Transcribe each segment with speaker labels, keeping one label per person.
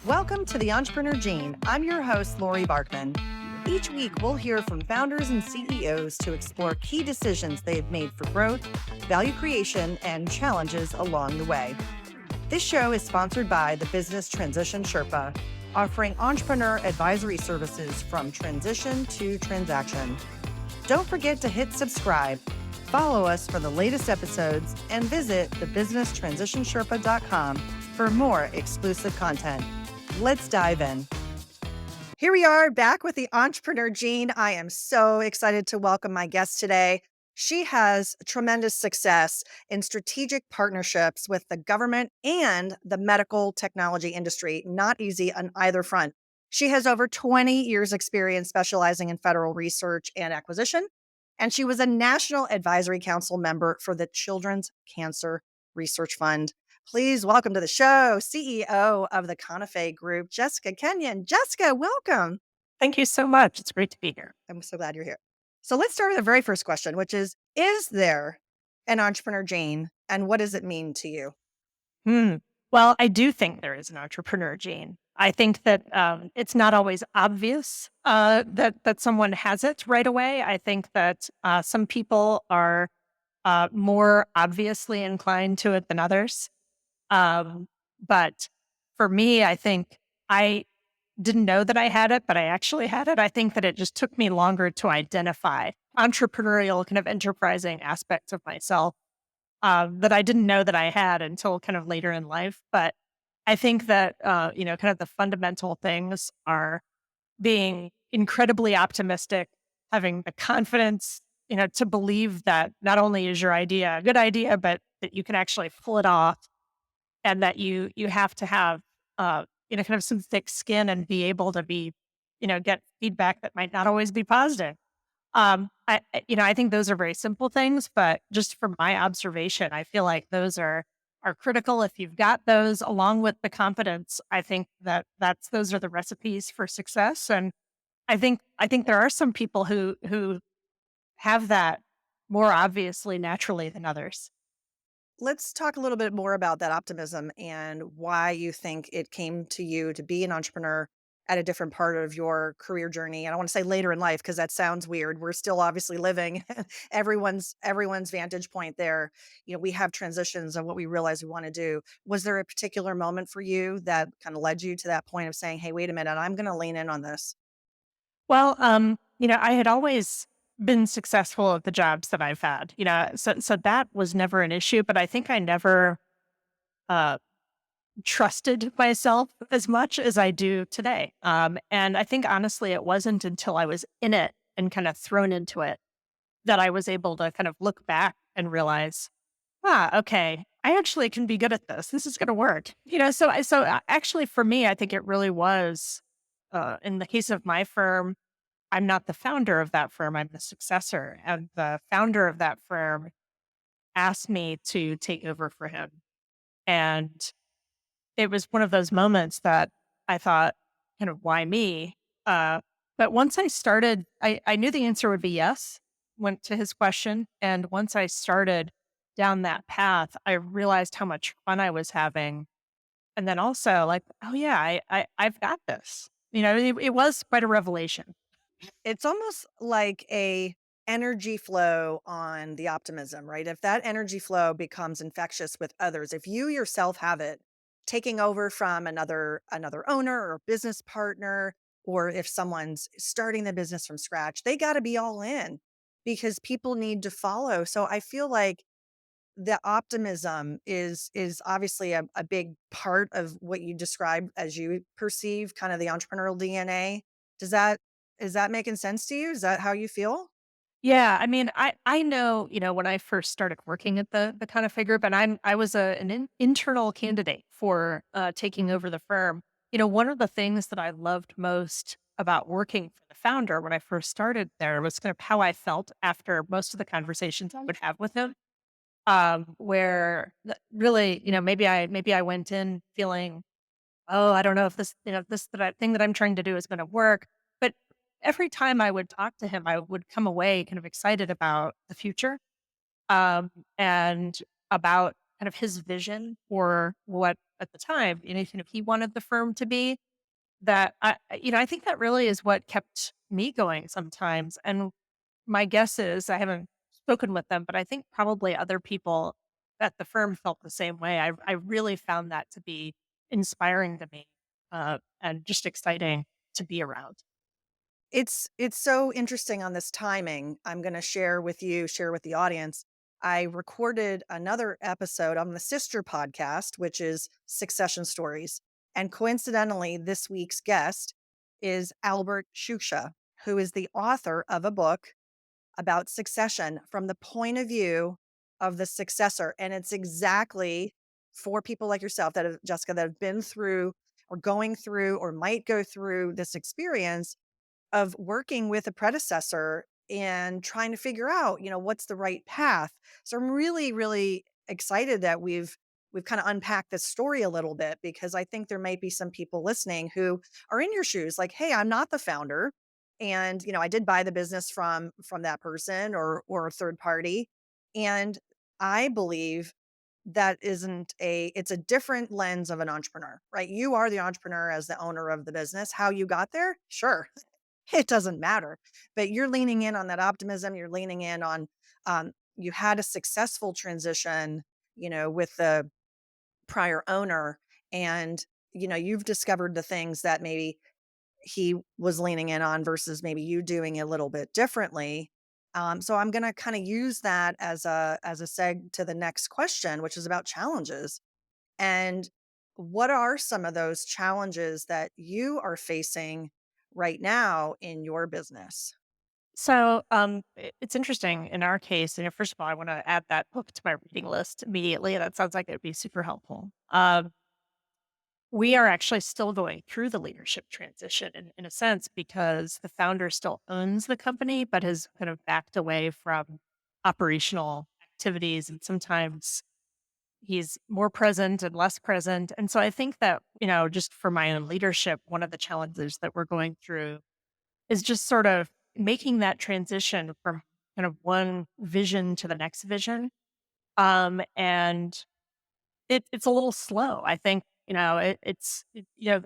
Speaker 1: Welcome to the Entrepreneur Gene. I'm your host, Laurie Barkman. Each week, we'll hear from founders and CEOs to explore key decisions they've made for growth, value creation, and challenges along the way. This show is sponsored by the Business Transition Sherpa, offering entrepreneur advisory services from transition to transaction. Don't forget to hit subscribe, follow us for the latest episodes, and visit thebusinesstransitionsherpa.com for more exclusive content. Let's dive in. Here we are back with the Entrepreneur Gene. I am so excited to welcome my guest today. She has tremendous success in strategic partnerships with the government and the medical technology industry. Not easy on either front. She has over 20 years experience specializing in federal research and acquisition, and she was a National Advisory Council member for the Children's Cancer Research Fund. Please welcome to the show, CEO of the Conafay Group, Jessica Kenyon. Jessica, welcome.
Speaker 2: Thank you so much. It's great to be here.
Speaker 1: I'm so glad you're here. So let's start with the very first question, which is there an entrepreneur gene, and what does it mean to you?
Speaker 2: Well, I do think there is an entrepreneur gene. I think that it's not always obvious that someone has it right away. I think that some people are more obviously inclined to it than others. But for me, I think I didn't know that I had it, but I actually had it. I think that it just took me longer to identify entrepreneurial, kind of enterprising aspects of myself that I didn't know that I had until kind of later in life. But I think that, kind of the fundamental things are being incredibly optimistic, having the confidence, to believe that not only is your idea a good idea, but that you can actually pull it off, and that you have to have, kind of some thick skin and be able to get feedback that might not always be positive. I think those are very simple things, but just from my observation, I feel like those are critical. If you've got those along with the confidence, I think those are the recipes for success. And I think there are some people who have that more obviously naturally than others.
Speaker 1: Let's talk a little bit more about that optimism and why you think it came to you to be an entrepreneur at a different part of your career journey. And I want to say later in life because that sounds weird. We're still obviously living everyone's vantage point there. We have transitions of what we realize we want to do. Was there a particular moment for you that kind of led you to that point of saying, "Hey, wait a minute, I'm going to lean in on this"?
Speaker 2: Well, I had always been successful at the jobs that I've had, so that was never an issue, but I think I never uh, trusted myself as much as I do today. And I think honestly, it wasn't until I was in it and kind of thrown into it that I was able to kind of look back and realize, okay, I actually can be good at this. This is going to work. Actually for me, I think it really was, in the case of my firm, I'm not the founder of that firm. I'm the successor. And the founder of that firm asked me to take over for him. And it was one of those moments that I thought, kind of, why me? But once I started, I knew the answer would be yes, went to his question. And once I started down that path, I realized how much fun I was having. And then also like, oh yeah, I've got this. It was quite a revelation.
Speaker 1: It's almost like a energy flow on the optimism, right? If that energy flow becomes infectious with others, if you yourself have it taking over from another owner or business partner, or if someone's starting the business from scratch, they got to be all in because people need to follow. So I feel like the optimism is obviously a big part of what you describe as you perceive kind of the entrepreneurial DNA. Does that is that making sense to you? Is that how you feel?
Speaker 2: Yeah, I mean, I know, when I first started working at the Conafay Group, and I was an internal candidate for taking over the firm. One of the things that I loved most about working for the founder when I first started there was kind of how I felt after most of the conversations I would have with him. Really, maybe I went in feeling, oh, I don't know if this thing that I'm trying to do is going to work. But every time I would talk to him, I would come away kind of excited about the future, and about kind of his vision for what at the time, he wanted the firm to be, that I think that really is what kept me going sometimes. And my guess is, I haven't spoken with them, but I think probably other people at the firm felt the same way. I really found that to be inspiring to me, and just exciting to be around.
Speaker 1: It's so interesting on this timing. I'm going to share with the audience. I recorded another episode on the sister podcast, which is Succession Stories. And coincidentally, this week's guest is Albert Schuchta, who is the author of a book about succession from the point of view of the successor. And it's exactly for people like yourself that have, Jessica, that have been through or going through or might go through this experience of working with a predecessor and trying to figure out, what's the right path. So I'm really, really excited that we've kind of unpacked this story a little bit, because I think there might be some people listening who are in your shoes, like, hey, I'm not the founder. And, I did buy the business from that person or a third party. And I believe that isn't it's a different lens of an entrepreneur, right? You are the entrepreneur as the owner of the business. How you got there? Sure. It doesn't matter, but you're leaning in on that optimism. You're leaning in on, you had a successful transition, with the prior owner, and, you've discovered the things that maybe he was leaning in on versus maybe you doing it a little bit differently. So I'm going to kind of use that as a seg to the next question, which is about challenges. And what are some of those challenges that you are facing right now in your business?
Speaker 2: So, it's interesting in our case. First of all, I want to add that book to my reading list immediately. That sounds like it would be super helpful. We are actually still going through the leadership transition in a sense, because the founder still owns the company, but has kind of backed away from operational activities. And sometimes he's more present and less present. And so I think that, just for my own leadership, one of the challenges that we're going through is just sort of making that transition from kind of one vision to the next vision. And it's a little slow. I think,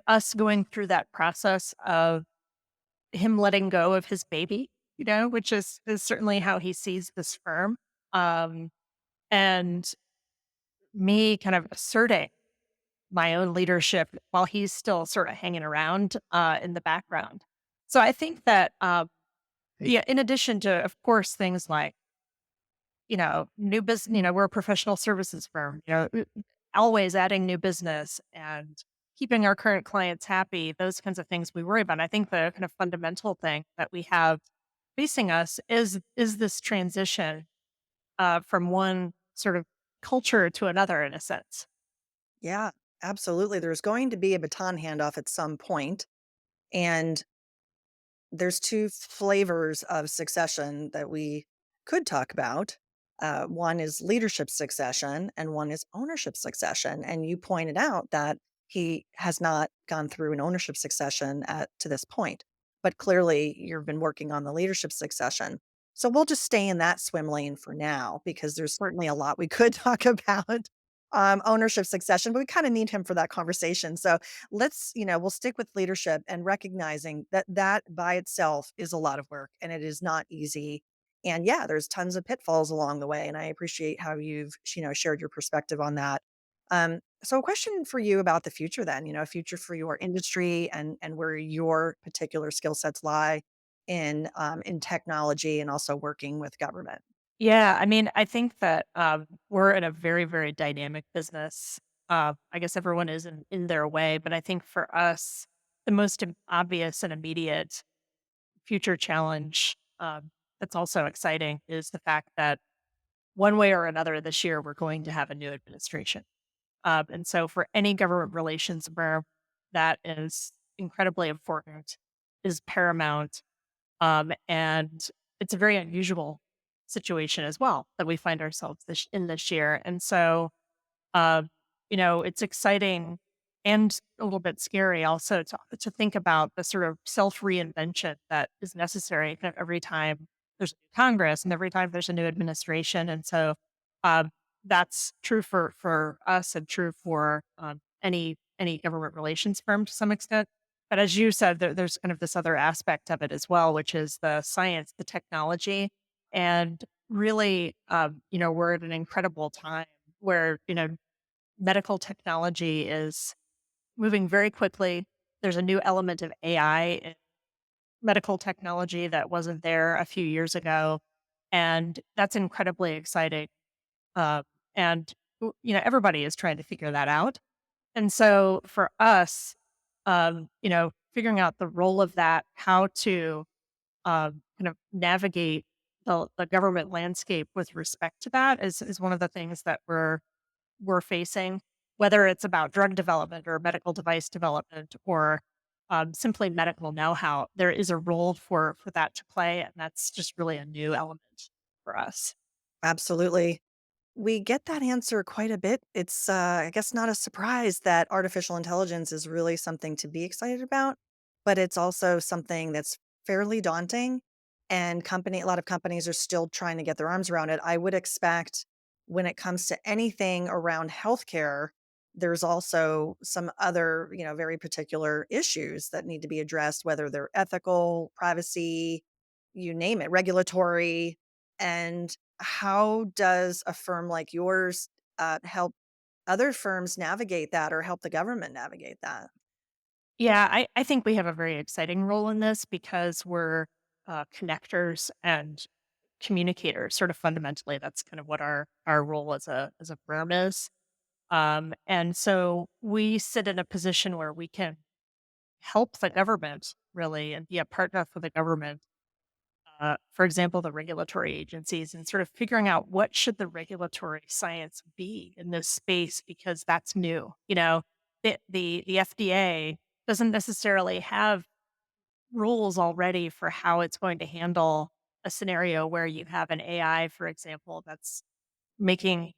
Speaker 2: us going through that process of him letting go of his baby, which is certainly how he sees this firm. Um, and me kind of asserting my own leadership while he's still sort of hanging around in the background. So I think that, yeah, in addition to, of course, things like, new business, we're a professional services firm, always adding new business and keeping our current clients happy, those kinds of things we worry about. And I think the kind of fundamental thing that we have facing us is this transition from one sort of culture to another, in a sense.
Speaker 1: Yeah, absolutely. There's going to be a baton handoff at some point, and there's two flavors of succession that we could talk about. One is leadership succession, and one is ownership succession. And you pointed out that he has not gone through an ownership succession to this point, but clearly you've been working on the leadership succession. So we'll just stay in that swim lane for now, because there's certainly a lot we could talk about ownership succession, but we kind of need him for that conversation. So we'll stick with leadership and recognizing that that by itself is a lot of work and it is not easy. And yeah, there's tons of pitfalls along the way. And I appreciate how you've, shared your perspective on that. So a question for you about the future then, future for your industry and where your particular skill sets lie in technology and also working with government.
Speaker 2: Yeah, I mean, I think that we're in a very, very dynamic business. I guess everyone is in their way, but I think for us, the most obvious and immediate future challenge, that's also exciting, is the fact that one way or another this year, we're going to have a new administration. And so for any government relations firm, that is incredibly important, is paramount. And it's a very unusual situation as well that we find ourselves in this year. And so, uh, it's exciting and a little bit scary also to think about the sort of self reinvention that is necessary kind of every time there's a new Congress and every time there's a new administration. And so, um, that's true for us and true for any government relations firm to some extent. But as you said, there's kind of this other aspect of it as well, which is the science, the technology, and really, we're at an incredible time where medical technology is moving very quickly. There's a new element of AI in medical technology that wasn't there a few years ago, and that's incredibly exciting. Uh, and everybody is trying to figure that out. And so for us, figuring out the role of that, how to kind of navigate the government landscape with respect to that is one of the things that we're facing, whether it's about drug development or medical device development or simply medical know-how. There is a role for that to play, and that's just really a new element for us.
Speaker 1: Absolutely. We get that answer quite a bit. It's, I guess, not a surprise that artificial intelligence is really something to be excited about, but it's also something that's fairly daunting. And a lot of companies are still trying to get their arms around it. I would expect when it comes to anything around healthcare, there's also some other, very particular issues that need to be addressed, whether they're ethical, privacy, you name it, regulatory. And how does a firm like yours help other firms navigate that or help the government navigate that?
Speaker 2: Yeah, I think we have a very exciting role in this because we're connectors and communicators. Sort of fundamentally, that's kind of what our role as a firm is. And so we sit in a position where we can help the government really and be a partner for the government. For example, the regulatory agencies and sort of figuring out what should the regulatory science be in this space because that's new. The FDA doesn't necessarily have rules already for how it's going to handle a scenario where you have an AI, for example, that's making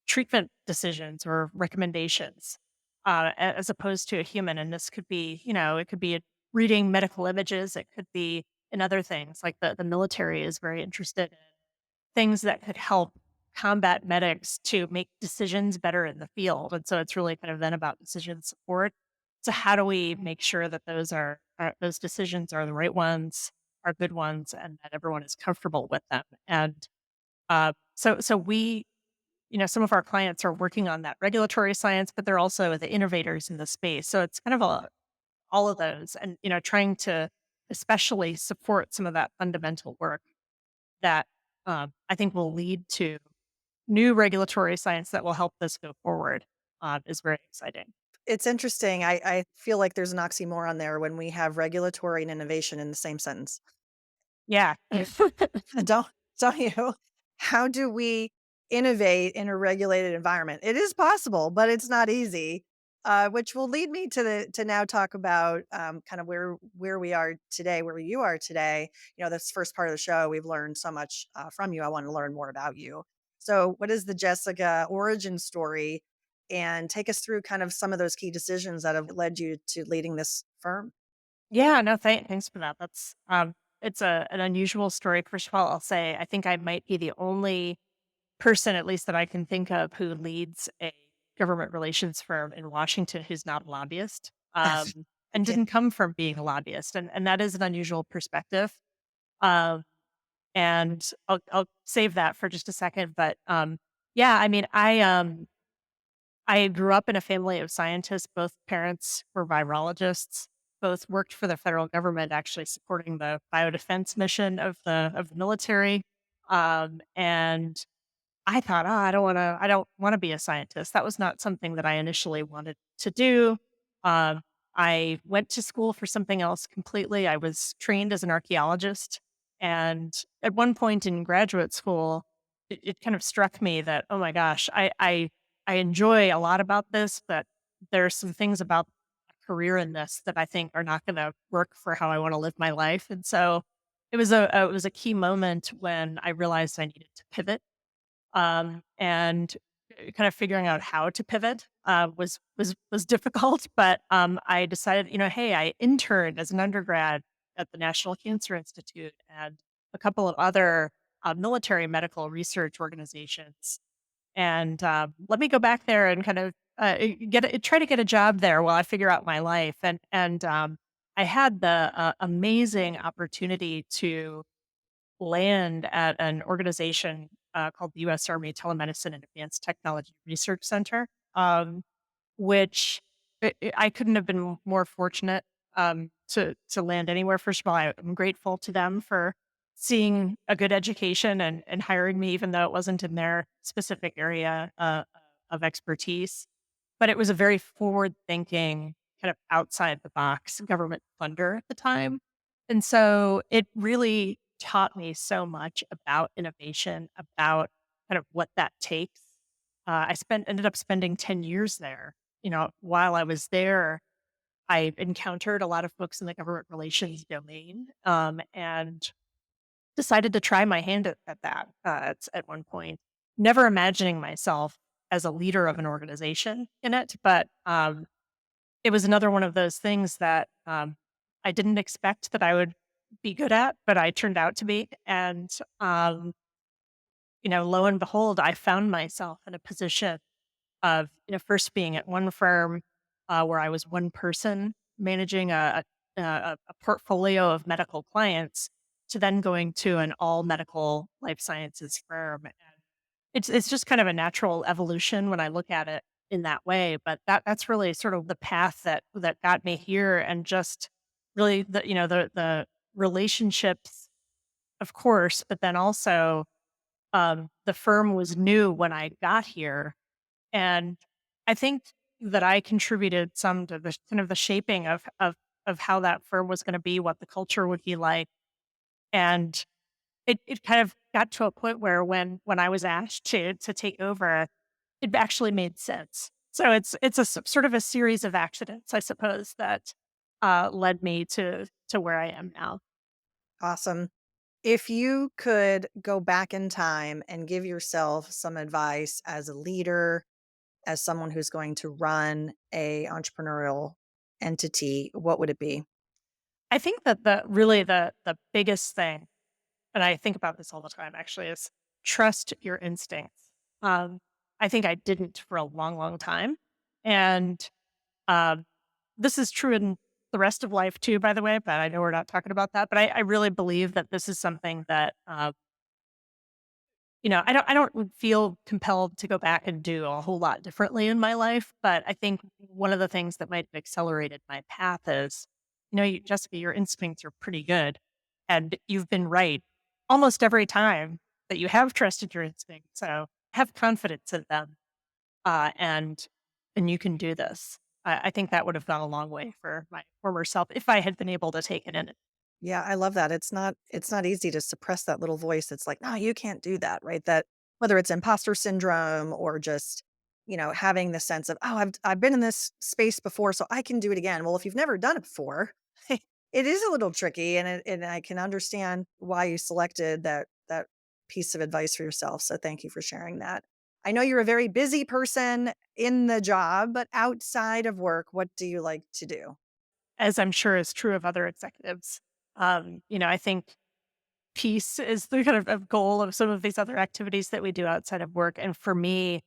Speaker 2: treatment decisions or recommendations, as opposed to a human. And this could be, it could be reading medical images. It could be in other things like the military is very interested in things that could help combat medics to make decisions better in the field. And so it's really kind of then about decision support. So how do we make sure that those decisions are the right ones, are good ones, and that everyone is comfortable with them? And so we some of our clients are working on that regulatory science, but they're also the innovators in the space. So it's kind of all of those and, trying to especially support some of that fundamental work that I think will lead to new regulatory science that will help this go forward is very exciting.
Speaker 1: It's interesting. I feel like there's an oxymoron there when we have regulatory and innovation in the same sentence.
Speaker 2: Yeah.
Speaker 1: Don't don't you? How do we innovate in a regulated environment? It is possible, but it's not easy. Which will lead me to now talk about kind of where we are today, where you are today. This first part of the show, we've learned so much from you. I want to learn more about you. So, what is the Jessica origin story? And take us through kind of some of those key decisions that have led you to leading this firm.
Speaker 2: Yeah, no, thanks for that. That's it's an unusual story. First of all, I'll say I think I might be the only person, at least that I can think of, who leads a government relations firm in Washington who's not a lobbyist, and
Speaker 1: Yeah.
Speaker 2: didn't come from being a lobbyist, and that is an unusual perspective. Um, and I'll save that for just a second, but yeah, I mean, I grew up in a family of scientists. Both parents were virologists. Both worked for the federal government, actually supporting the biodefense mission of the military. And I thought, "Oh, I don't wanna be a scientist." That was not something that I initially wanted to do. Um, I went to school for something else completely. I was trained as an archeologist, and at one point in graduate school, it kind of struck me that, "Oh my gosh, I enjoy a lot about this, but there are some things about a career in this that I think are not gonna work for how I wanna live my life." And so, it was a key moment when I realized I needed to pivot and kind of figuring out how to pivot was difficult. But I decided, hey, I interned as an undergrad at the National Cancer Institute and a couple of other military medical research organizations. and let me go back there and kind of try to get a job there while I figure out my life. And I had the amazing opportunity to land at an organization called the U.S. Army Telemedicine and Advanced Technology Research Center, which I couldn't have been more fortunate to land anywhere. First of all, I'm grateful to them for seeing a good education and hiring me, even though it wasn't in their specific area of expertise. But it was a very forward thinking, kind of outside the box government funder at the time. And so it really taught me so much about innovation, about kind of what that takes. Ended up spending 10 years there. While I was there, I encountered a lot of folks in the government relations domain, and decided to try my hand at that at one point, never imagining myself as a leader of an organization in it. But it was another one of those things that I didn't expect that I would be good at, but I turned out to be. And, lo and behold, I found myself in a position of, first being at one firm where I was one person managing a portfolio of medical clients, to then going to an all medical life sciences firm. And it's just kind of a natural evolution when I look at it in that way. But that's really sort of the path that got me here, and just really the relationships, of course, but then also the firm was new when I got here, and I think that I contributed some to the kind of the shaping of how that firm was going to be, what the culture would be like. And it kind of got to a point where when I was asked to take over, it actually made sense. So it's sort of a series of accidents, I suppose, that led me to where I am now.
Speaker 1: Awesome. If you could go back in time and give yourself some advice as a leader, as someone who's going to run a entrepreneurial entity, what would it be?
Speaker 2: I think that the biggest thing, and I think about this all the time actually, is trust your instincts. Um, I think I didn't for a long, long time. And um, this is true in the rest of life too, by the way, but I know we're not talking about that. But I really believe that this is something that I don't feel compelled to go back and do a whole lot differently in my life. But I think one of the things that might have accelerated my path is, Jessica, your instincts are pretty good. And you've been right almost every time that you have trusted your instincts. So have confidence in them. And you can do this. I think that would have gone a long way for my former self if I had been able to take it in.
Speaker 1: Yeah, I love that. It's not easy to suppress that little voice. It's like, no, you can't do that, right? That whether it's imposter syndrome or just, having the sense of, oh, I've been in this space before, so I can do it again. Well, if you've never done it before, it is a little tricky, and I can understand why you selected that piece of advice for yourself. So thank you for sharing that. I know you're a very busy person in the job, but outside of work, what do you like to do?
Speaker 2: As I'm sure is true of other executives. I think peace is the kind of goal of some of these other activities that we do outside of work. And for me,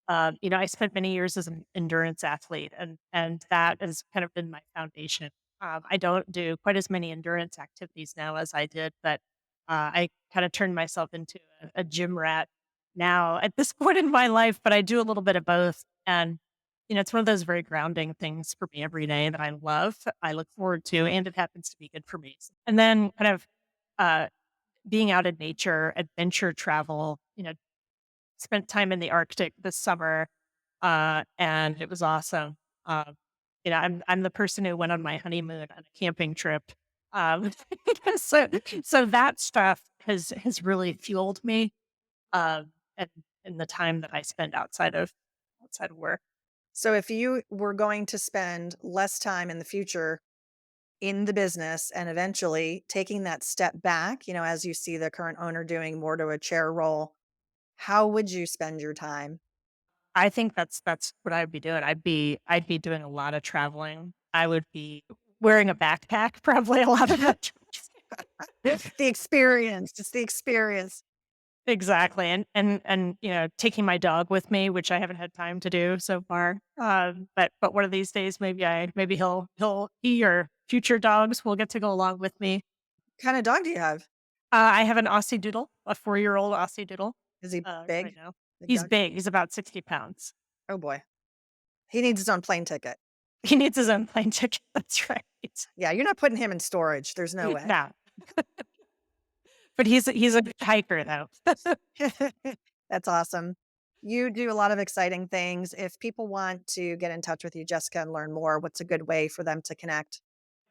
Speaker 2: I spent many years as an endurance athlete, and that has kind of been my foundation. I don't do quite as many endurance activities now as I did, but I kind of turned myself into a gym rat now at this point in my life. But I do a little bit of both, and it's one of those very grounding things for me every day that I love. I look forward to, and it happens to be good for me. And then kind of uh, being out in nature, adventure travel. Spent time in the Arctic this summer, and it was awesome. I'm the person who went on my honeymoon on a camping trip. Um, so so that stuff has really fueled me, and in the time that I spend outside of work.
Speaker 1: So if you were going to spend less time in the future in the business and eventually taking that step back, as you see the current owner doing more to a chair role, how would you spend your time?
Speaker 2: I think that's what I'd be doing. I'd be doing a lot of traveling. I would be wearing a backpack, probably a lot of that.
Speaker 1: The experience, just the experience.
Speaker 2: Exactly. And taking my dog with me, which I haven't had time to do so far. But one of these days, maybe he or future dogs will get to go along with me.
Speaker 1: Kind of dog do you have?
Speaker 2: I have an Aussie Doodle, a 4-year-old Aussie Doodle.
Speaker 1: Is he
Speaker 2: Right
Speaker 1: big?
Speaker 2: now,
Speaker 1: Big
Speaker 2: he's
Speaker 1: dog?
Speaker 2: big. He's about 60 pounds.
Speaker 1: Oh boy. He needs his own plane ticket.
Speaker 2: He needs his own plane ticket. That's right.
Speaker 1: Yeah, you're not putting him in storage. There's no way.
Speaker 2: No, but he's a good hiker though.
Speaker 1: That's awesome. You do a lot of exciting things. If people want to get in touch with you, Jessica, and learn more, what's a good way for them to connect?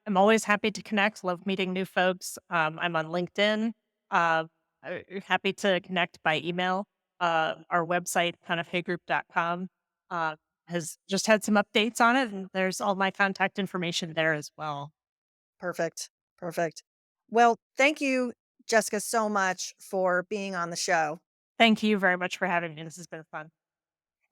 Speaker 2: I'm always happy to connect. Love meeting new folks. I'm on LinkedIn. Uh, Happy to connect by email. Our website, conafaygroup.com, has just had some updates on it, and there's all my contact information there as well.
Speaker 1: Perfect. Perfect. Well, thank you, Jessica, so much for being on the show.
Speaker 2: Thank you very much for having me. This has been fun.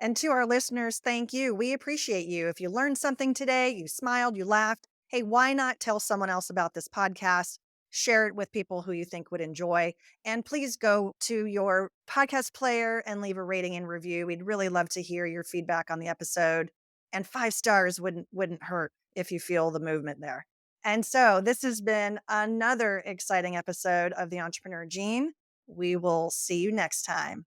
Speaker 1: And to our listeners, thank you. We appreciate you. If you learned something today, you smiled, you laughed, hey, why not tell someone else about this podcast? Share it with people who you think would enjoy. And please go to your podcast player and leave a rating and review. We'd really love to hear your feedback on the episode. And 5 stars wouldn't hurt if you feel the movement there. And so this has been another exciting episode of the Entrepreneur Gene. We will see you next time.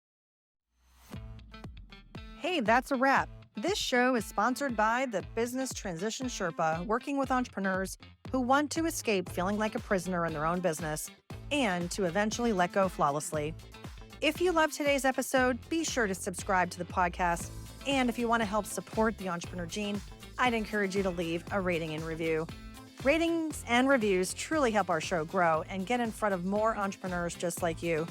Speaker 1: Hey, that's a wrap. This show is sponsored by the Business Transition Sherpa, working with entrepreneurs who want to escape feeling like a prisoner in their own business and to eventually let go flawlessly. If you loved today's episode, be sure to subscribe to the podcast. And if you want to help support the Entrepreneur Gene, I'd encourage you to leave a rating and review. Ratings and reviews truly help our show grow and get in front of more entrepreneurs just like you.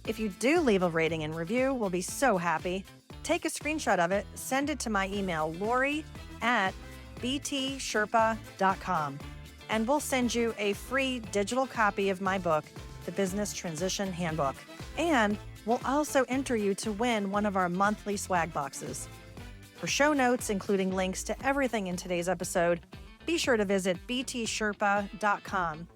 Speaker 1: If you do leave a rating and review, we'll be so happy. Take a screenshot of it, send it to my email, Laurie at btsherpa.com, and we'll send you a free digital copy of my book, The Business Transition Handbook. And we'll also enter you to win one of our monthly swag boxes. For show notes, including links to everything in today's episode, be sure to visit btsherpa.com.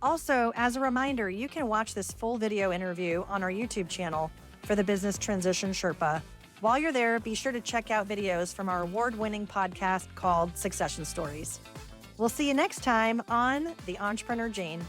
Speaker 1: Also, as a reminder, you can watch this full video interview on our YouTube channel for the Business Transition Sherpa. While you're there, be sure to check out videos from our award-winning podcast called Succession Stories. We'll see you next time on The Entrepreneur Gene.